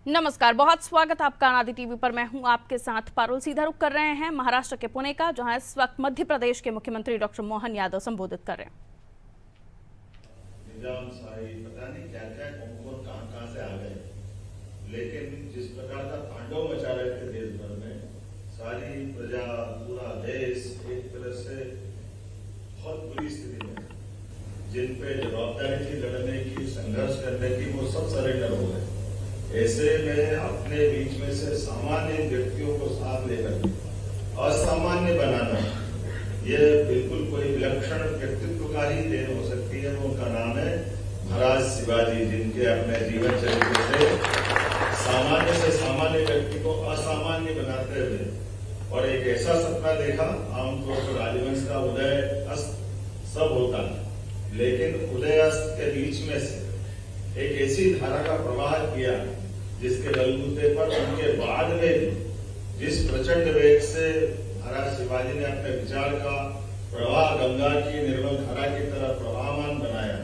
नमस्कार, बहुत स्वागत आपका अनादि टीवी पर। मैं हूं आपके साथ पारुल। सीधा रुख कर रहे हैं महाराष्ट्र के पुणे का, जहां इस वक्त मध्य प्रदेश के मुख्यमंत्री डॉक्टर मोहन यादव संबोधित कर रहे हैं। निजाम शाही पता नहीं क्या क्या कौन कहां से आ गए, लेकिन जिस प्रकार का तांडव मचा रहे थे देश भर में, सारी प्रजा, पूरा देश एक तरह से बहुत बुरी स्थिति में, जिन पे जवाबदारी थी लड़ने की, संघर्ष करने की, वो सब सरेंडर हो गए। ऐसे में अपने बीच में से सामान्य व्यक्तियों को साथ लेकर असामान्य बनाना, ये बिल्कुल कोई विलक्षण व्यक्तित्व का ही देन हो सकती है। वो उनका नाम है महाराज शिवाजी, जिनके अपने जीवन चरित्र से सामान्य से सामान्य व्यक्ति को असामान्य बनाते हुए और एक ऐसा सपना देखा। आमतौर पर राजवंश का उदय अस्त सब होता है, लेकिन उदय अस्त के बीच में से एक ऐसी धारा का प्रवाह किया जिसके बलबूते पर उनके बाद में जिस प्रचंड वेग से महाराज शिवाजी ने अपने विचार का प्रवाह गंगा की निर्मल धारा की तरह प्रवाहमान बनाया,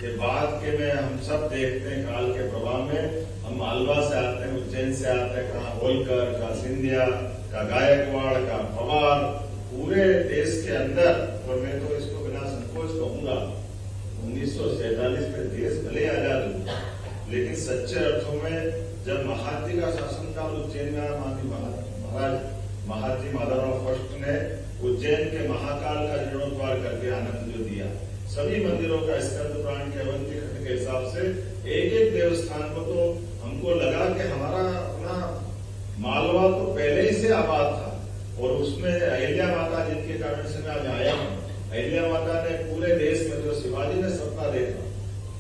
ये बात के में हम सब देखते हैं। काल के प्रवाह में हम मालवा से आते हैं, उज्जैन से आते हैं, कहा होलकर का, सिंधिया का, गायकवाड़ का, पवार, पूरे देश के अंदर। और मैं तो इसको बिना संकोच कहूंगा, 1947 में देश भले आजाद हुआ, लेकिन सच्चे अर्थों में जब महाजी का शासनकाल उज्जैन में आया, महाराज महाजी माधवराव फर्स्ट ने उज्जैन के महाकाल का जीर्णोद्धार करके आनंद जो दिया, सभी मंदिरों का स्कंद पुराण के अवंती खंड के हिसाब से एक एक देवस्थान को, तो हमको लगा कि हमारा अपना मालवा तो पहले ही से आबाद था। और उसमें अहिल्या माता, जिनके कारण से मैं आज आया हूँ, अहिल्या माता ने पूरे देश में जो शिवाजी ने सपना देखा,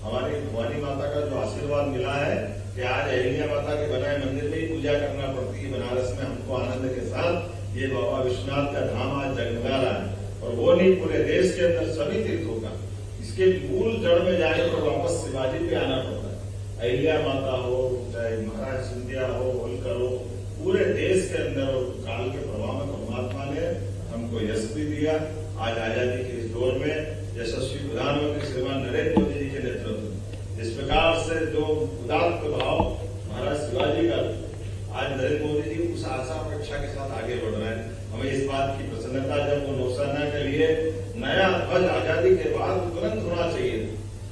हमारी भवानी माता का जो आशीर्वाद मिला है कि आज अहिल्या माता के बनाए मंदिर में ही पूजा करना पड़ती है बनारस में, हमको आनंद के साथ ये बाबा विश्वनाथ का धाम आज जगमगा रहा है। और वो नहीं, पूरे देश के अंदर सभी तीर्थों का इसके मूल जड़ में जाए तो वापस शिवाजी पे आना पड़ता है। अहिल्या माता हो, चाहे महाराज सिंधिया हो, होलकर हो, पूरे देश के अंदर और काल के प्रभाव में परमात्मा ने हमको यश भी दिया। आज आजादी के इस दौर में यशस्वी प्रधानमंत्री श्रीमान नरेंद्र मोदी जी के नेतृत्व में इस प्रकार से जो उदात्त भाव महाराज शिवाजी का, आज नरेंद्र मोदी जी उस आशा अपेक्षा के साथ आगे बढ़ रहे हैं। हमें इस बात की प्रसन्नता, जब वो नौसेना के लिए नया ध्वज आजादी के बाद तुरंत होना चाहिए,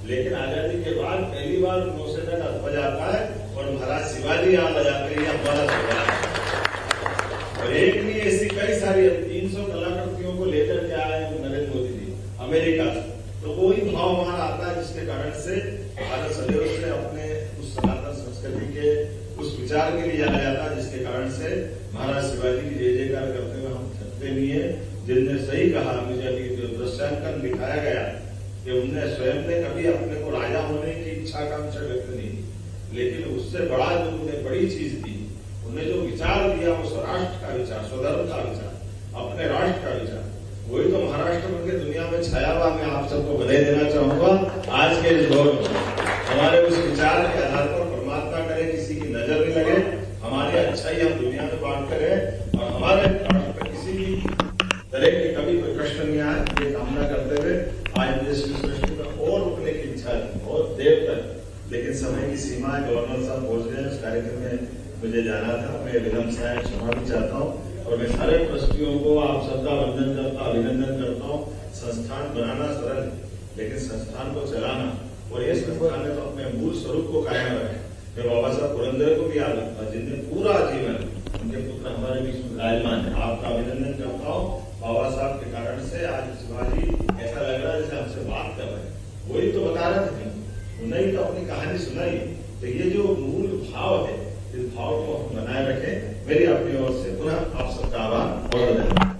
लेकिन आजादी के बाद पहली बार नौसेना का ध्वज आता है और महाराज शिवाजी याद आ जाते हैं, हमारा सौभाग्य। और एक नहीं, ऐसी कई सारी 300 कलाकृतियों को लेकर के आए नरेंद्र मोदी जी अमेरिका से, तो वही भाव वहां आता है, जिसके कारण से भारत सदैव से अपने उस सनातन संस्कृति के उस विचार के लिए जाना जाता है, जिसके कारण से महाराज शिवाजी की जय जयकार करते हुए हम थकते नहीं है। जिनने सही कहा, मुझे अभी जो दृश्यांकन दिखाया गया कि उनने स्वयं ने कभी अपने को राजा होने की इच्छा आकांक्षा व्यक्त नहीं की, लेकिन उससे बड़ा जो उन्हें बड़ी चीज दी, उन्हें जो विचार दिया वो स्वराष्ट्र का विचार, स्वधर्म का विचार, अपने राष्ट्र का विचार, वही तो महाराष्ट्र बन के दुनिया में छाया हुआ। मैं आप सबको बधाई देना चाहूंगा। आज के इस दौर में हमारे उस विचार के आधार पर परमात्मा करे किसी की नजर नहीं लगे, हमारी अच्छाई हम दुनिया में बांटते रहे और हमारे राष्ट्र पर किसी भी तरह के कभी कोई कष्ट नहीं आए, ये कामना करते हुए आज मुझे सृष्टि में और रुकने की इच्छा है बहुत देर तक, लेकिन समय की सीमा है। गवर्नर साहब पहुंच गए, उस कार्यक्रम में मुझे जाना था। मैं विलंब से क्षमा भी चाहता हूँ और मैं सारे ट्रस्टियों को आप सबका वंदन करता, अभिनंदन करता हूँ। संस्थान बनाना सरल, लेकिन संस्थान को चलाना और ये संस्थान ने तो अपने मूल स्वरूप को कायम रखे। मैं बाबा साहब पुरंदर को भी याद रखता, जिनने पूरा जीवन, उनके पुत्र हमारे बीच में विराजमान है, आपका अभिनंदन करता हूँ। बाबा साहब के कारण से आज शिवाजी ऐसा लग रहा है जैसे हमसे बात कर रहे हैं, वही तो बता रहे थे, उन्हें तो अपनी कहानी सुनाई। तो ये जो मूल भाव है, इस भाव को हम बनाए रखें। मेरी अपनी ओर से पुनः आप सबका आभार और धन्यवाद।